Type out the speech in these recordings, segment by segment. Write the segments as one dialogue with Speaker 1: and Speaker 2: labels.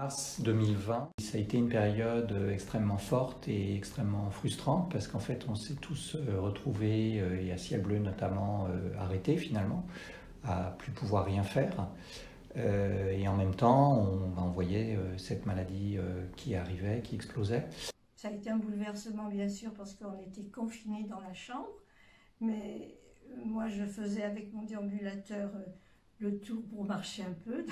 Speaker 1: Mars 2020, ça a été une période extrêmement forte et extrêmement frustrante parce qu'en fait on s'est tous retrouvés, et à Ciel Bleu notamment, arrêtés finalement, à plus pouvoir rien faire. Et en même temps on voyait cette maladie qui arrivait, qui explosait.
Speaker 2: Ça a été un bouleversement bien sûr parce qu'on était confinés dans la chambre, mais moi je faisais avec mon déambulateur le tour pour marcher un peu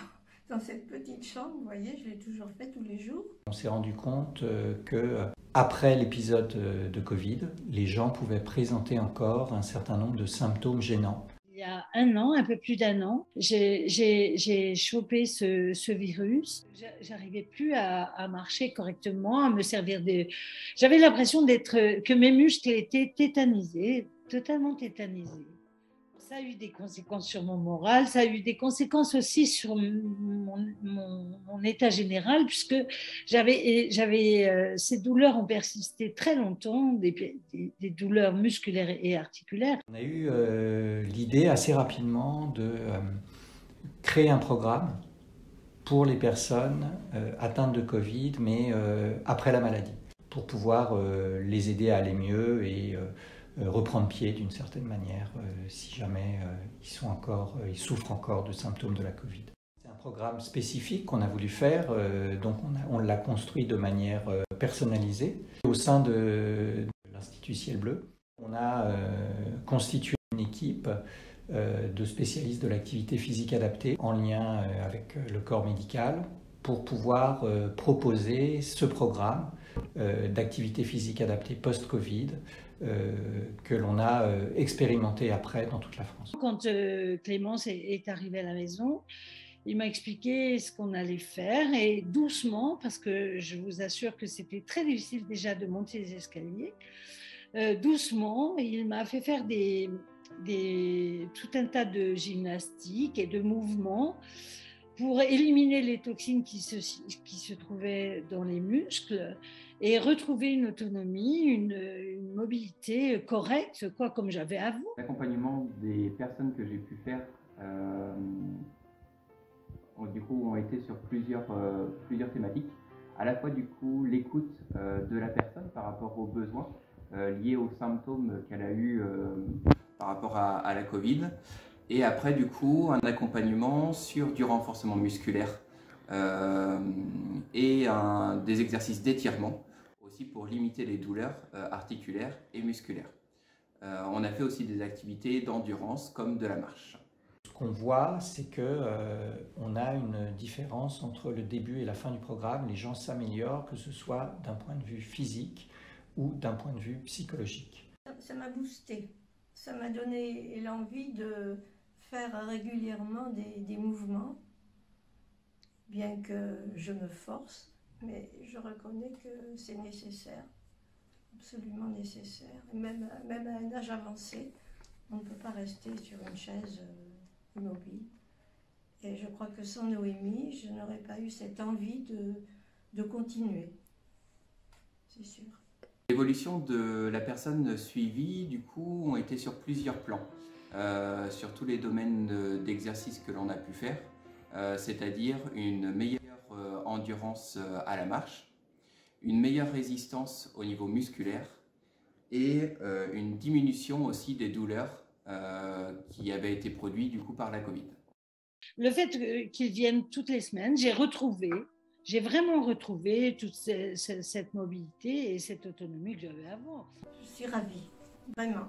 Speaker 2: dans cette petite chambre, vous voyez, je l'ai toujours fait tous les jours.
Speaker 1: On s'est rendu compte que après l'épisode de Covid, les gens pouvaient présenter encore un certain nombre de symptômes gênants.
Speaker 3: Il y a un an, un peu plus d'un an, j'ai chopé ce virus. J'arrivais plus à marcher correctement, à me servir de... J'avais l'impression que mes muscles étaient tétanisés, totalement tétanisés. Ça a eu des conséquences sur mon moral, ça a eu des conséquences aussi sur mon état général, puisque ces douleurs ont persisté très longtemps, des douleurs musculaires et articulaires.
Speaker 1: On a eu l'idée assez rapidement de créer un programme pour les personnes atteintes de Covid, mais après la maladie, pour pouvoir les aider à aller mieux et reprendre pied d'une certaine manière si jamais ils souffrent encore de symptômes de la Covid. C'est un programme spécifique qu'on a voulu faire, donc on l'a construit de manière personnalisée. Au sein de l'Institut Ciel Bleu, on a constitué une équipe de spécialistes de l'activité physique adaptée en lien avec le corps médical pour pouvoir proposer ce programme d'activité physique adaptée post-Covid que l'on a expérimenté après dans toute la France.
Speaker 3: Quand Clémence est arrivée à la maison, il m'a expliqué ce qu'on allait faire et doucement, parce que je vous assure que c'était très difficile déjà de monter les escaliers, doucement, il m'a fait faire tout un tas de gymnastiques et de mouvements pour éliminer les toxines qui se trouvaient dans les muscles et retrouver une autonomie, une mobilité correcte, quoi, comme j'avais avant.
Speaker 4: L'accompagnement des personnes que j'ai pu faire du coup, ont été sur plusieurs thématiques. À la fois du coup l'écoute de la personne par rapport aux besoins liés aux symptômes qu'elle a eu par rapport à la Covid. Et après, du coup, un accompagnement sur du renforcement musculaire et des exercices d'étirement, aussi pour limiter les douleurs articulaires et musculaires. On a fait aussi des activités d'endurance comme de la marche.
Speaker 1: Ce qu'on voit, c'est qu'on a une différence entre le début et la fin du programme. Les gens s'améliorent, que ce soit d'un point de vue physique ou d'un point de vue psychologique.
Speaker 2: Ça m'a boosté, ça m'a donné l'envie de faire régulièrement des mouvements, bien que je me force, mais je reconnais que c'est nécessaire, absolument nécessaire. Même à un âge avancé, on ne peut pas rester sur une chaise immobile. Et je crois que sans Noémie, je n'aurais pas eu cette envie de continuer, c'est sûr.
Speaker 4: L'évolution de la personne suivie, du coup, ont été sur plusieurs plans. Sur tous les domaines d'exercice que l'on a pu faire, c'est-à-dire une meilleure endurance à la marche, une meilleure résistance au niveau musculaire et une diminution aussi des douleurs qui avaient été produites du coup par la Covid.
Speaker 3: Le fait qu'ils viennent toutes les semaines, j'ai vraiment retrouvé toute cette mobilité et cette autonomie que j'avais avant.
Speaker 2: Je suis ravie, vraiment.